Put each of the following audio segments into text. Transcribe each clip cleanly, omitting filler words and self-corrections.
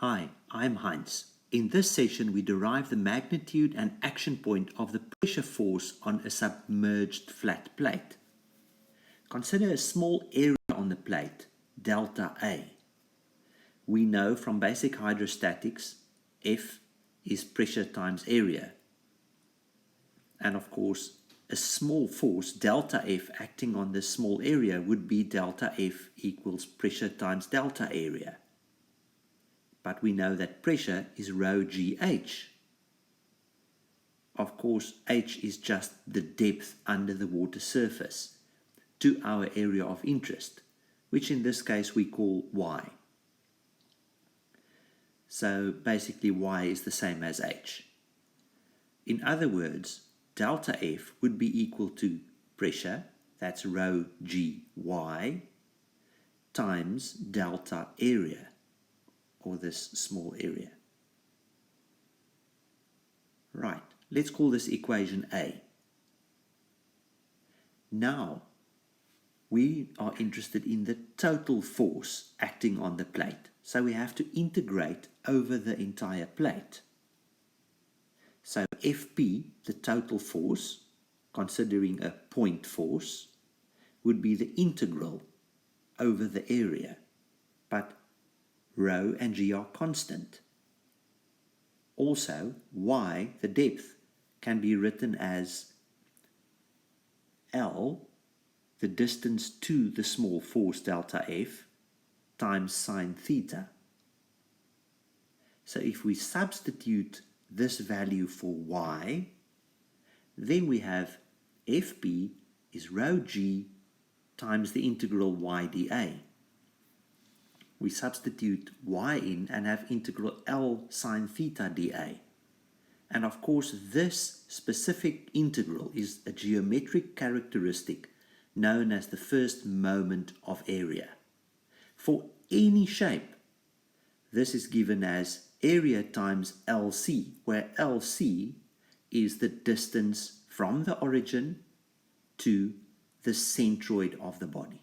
Hi, I'm Heinz. In this session, we derive the magnitude and action point of the pressure force on a submerged flat plate. Consider a small area on the plate, delta A. We know from basic hydrostatics, F is pressure times area. And of course, a small force, delta F, acting on this small area would be delta F equals pressure times delta area. But we know that pressure is rho GH. Of course, H is just the depth under the water surface to our area of interest, which in this case we call Y. So basically Y is the same as H. In other words, delta F would be equal to pressure, that's rho GY, times delta area, or this small area. Right, let's call this equation A. Now, we are interested in the total force acting on the plate. So we have to integrate over the entire plate. So Fp, the total force, considering a point force, would be the integral over the area. But rho and g are constant. Also, y, the depth, can be written as L, the distance to the small force delta F, times sine theta. So if we substitute this value for y, then we have Fp is rho g times the integral y dA. We substitute y in and have integral L sine theta dA. And of course, this specific integral is a geometric characteristic known as the first moment of area. For any shape, this is given as area times LC, where LC is the distance from the origin to the centroid of the body.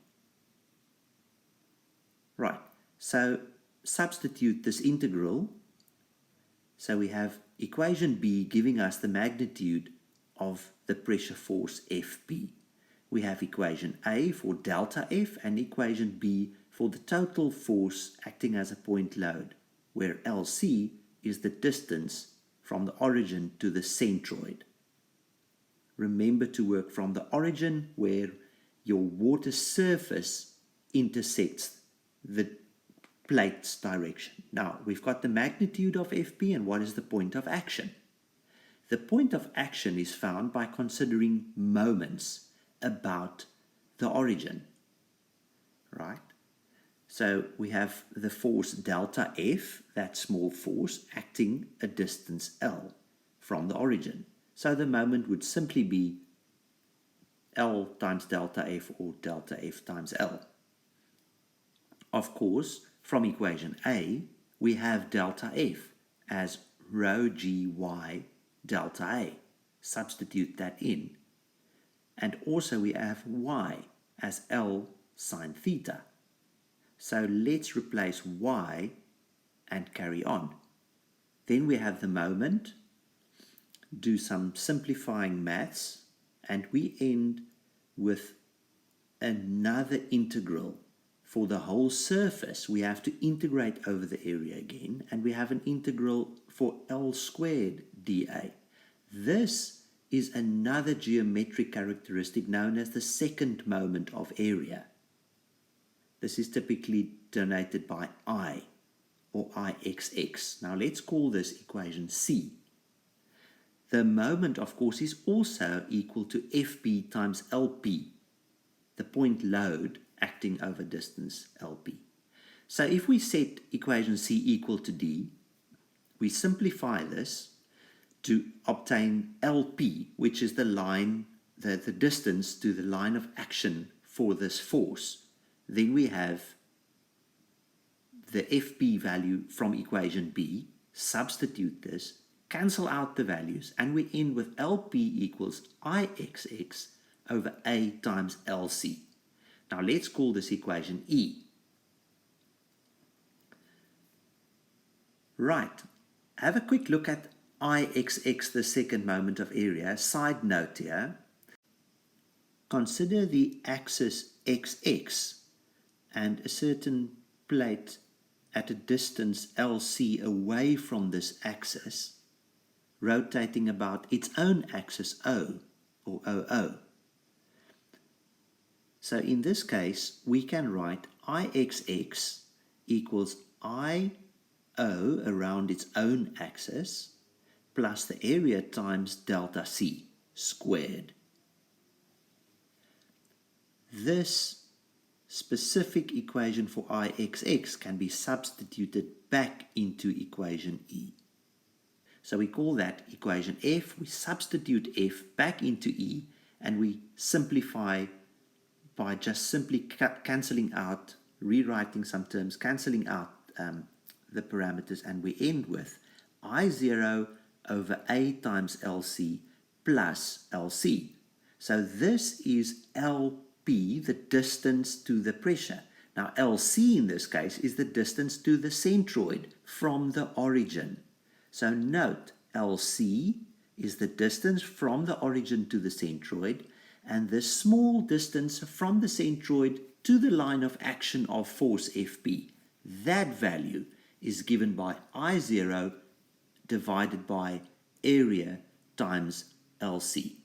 Right, so substitute this integral. So we have equation B giving us the magnitude of the pressure force Fp. We have equation A for delta F and equation B for the total force acting as a point load, where LC is the distance from the origin to the centroid. Remember to work from the origin where your water surface intersects the plate's direction. Now, we've got the magnitude of Fp, and what is the point of action? The point of action is found by considering moments about the origin, right? So we have the force delta F, that small force, acting a distance L from the origin. So the moment would simply be L times delta F, or delta F times L. Of course, from equation A, we have delta F as rho GY delta A. Substitute that in. And also we have Y as L sine theta. So let's replace Y and carry on. Then we have the moment, do some simplifying maths, and we end with another integral. For the whole surface, we have to integrate over the area again, and we have an integral for L squared dA. This is another geometric characteristic known as the second moment of area. This is typically denoted by I, or Ixx. Now let's call this equation C. The moment, of course, is also equal to Fp times Lp, the point load acting over distance Lp. So if we set equation C equal to D, we simplify this to obtain Lp, which is the line, the distance to the line of action for this force. Then we have the Fp value from equation B, substitute this, cancel out the values, and we end with Lp equals Ixx over A times Lc. Now let's call this equation E. Right. Have a quick look at Ixx, the second moment of area. Side note here. Consider the axis XX and a certain plate at a distance LC away from this axis, rotating about its own axis O, or OO. So in this case, we can write Ixx equals IO around its own axis plus the area times delta C squared. This specific equation for Ixx can be substituted back into equation E. So we call that equation F. We substitute F back into E, and we simplify by just simply cancelling out, rewriting some terms, cancelling out the parameters, and we end with I0 over A times LC plus LC. So this is LP, the distance to the pressure. Now LC in this case is the distance to the centroid from the origin. So note, LC is the distance from the origin to the centroid, and the small distance from the centroid to the line of action of force FP. That value is given by I0 divided by area times LC.